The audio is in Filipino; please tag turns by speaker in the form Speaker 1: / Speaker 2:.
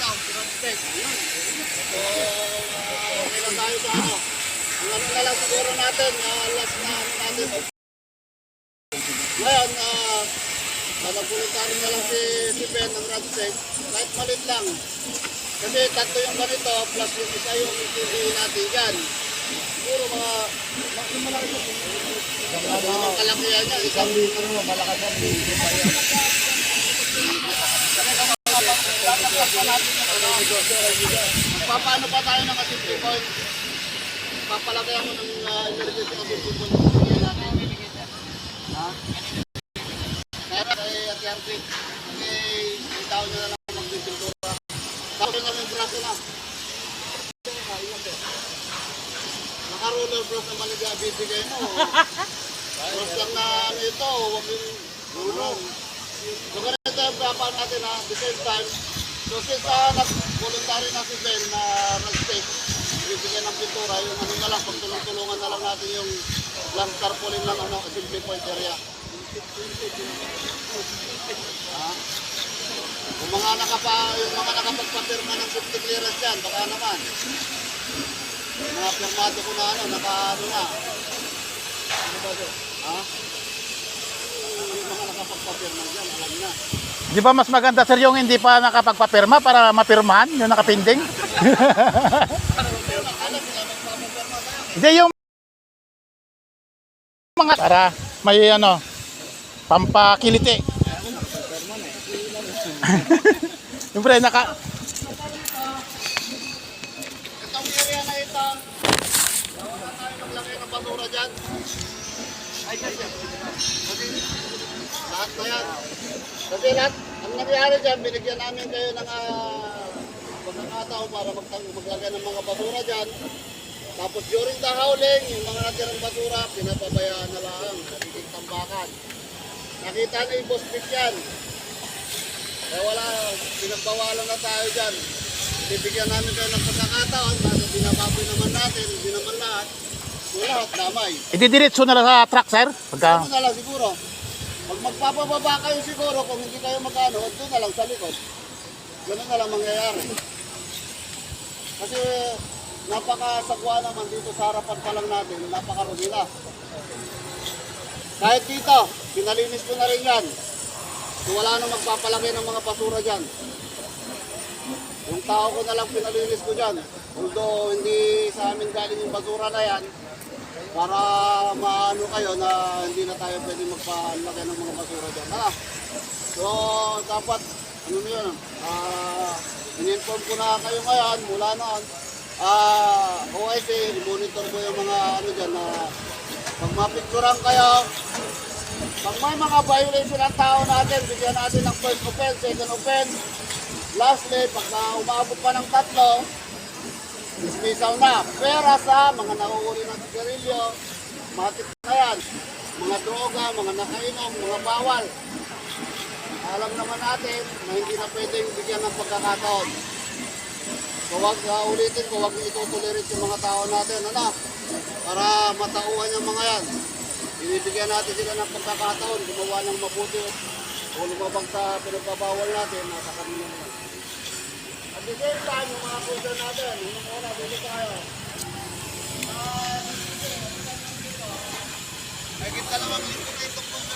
Speaker 1: down, pinag-spec. So, okay lang tayo sa ano. Ang ano na lang siguro natin, last na ano natin. Ngayon, nagpuluntarin na lang si Ben ng rod stake, kahit malit lang. Kasi tatlo yung ganito, plus yung isa yung itutuloy natin dyan. Siguro mga kalakihan niya, isang litro mo, malakas ang litro pa yan. Magpapaano pa tayo ng assembly point? Papalaki ako ng emergency assembly point. Ha? Kaya kay Ate Arvin, kasi itaw nyo na lang magpipintura. Tapos na yung braso na. Naka-roller brush naman nag-abibigay mo. Brush lang na ano ito, huwag yung gulong. So ganito yung papaano natin ha, the same time. So since nag-voluntary na si Ben na nag-stake, bibigyan ng pintura, yung ano na lang, pagtulong-tulungan na lang natin yung lang tarpaulin lang ano, assembly point area. Yung mga nakapagpapirma ng safety clearance yan, baka naman. Yung mga pirmado ko na ano, naka-ano na. Ano ba ito? Ha? Yung mga nakapagpapirma dyan, alam na.
Speaker 2: Di ba mas maganda sir yung hindi pa nakapagpapirma para mapirmahan yung nakapinding? Hindi yung mga para may ano pampakiliti. Yung pre naka
Speaker 1: Itong area na ito, wala tayo maglagay ng basura dyan. Lahat na yan. Kasi lahat, ang nangyari dyan, binigyan namin kayo ng pagkakataon para maglagay ng mga basura dyan. Tapos during the howling, yung mga natirang basura, pinapabayaan na lang, nagiging tambakan. Nakita na yung boss pick yan. Kaya wala, pinagbawalan na tayo dyan. Bibigyan namin kayo ng pagkakataon, kasi binababoy naman natin, hindi naman lahat. So lahat, damay.
Speaker 2: Ididiretso na lang sa truck sir? Pagka
Speaker 1: Ano na lang siguro. Pag magpapababa kayo siguro, kung hindi kayo magano, doon na lang sa likod. Ganun na lang mangyayari. Kasi napakasagwa naman dito sa harapan pa lang natin, napakarumi na. Kahit dito, pinalinis ko na rin yan. So wala nang magpapalaki ng mga basura dyan. Yung tao ko na lang pinalinis ko dyan. Although hindi sa amin galing yung basura na yan, para maano kayo na hindi na tayo pwede magpalaki ng mga basura dyan. So dapat, ano na yun, in-inform ko na kayo ngayon, mula noon, OIC, i-monitor ko yung mga ano dyan na pag mapicturan kayo, pag may mga violation ng tao natin, bigyan natin ng first offense, second offense. Lastly, pag umabot pa ng tatlo, dismisaw na. Pera sa mga nauuli ng sigarilyo, matik na yan. Mga droga, mga nakainom, mga bawal. Alam naman natin na hindi na pwedeng bigyan ng pagkakataon. So huwag ulitin ko, huwag itutuloy yung mga tao natin, ano? Para matauhan yung mga yan. Binibigyan natin sila ng pagkakataon, gumawa ng mabuti o lumabang sa pinagbabawal natin, nasa kanila yan. At the same time, yung mga kultur natin, yung mga oras, dito tayo. May kita naman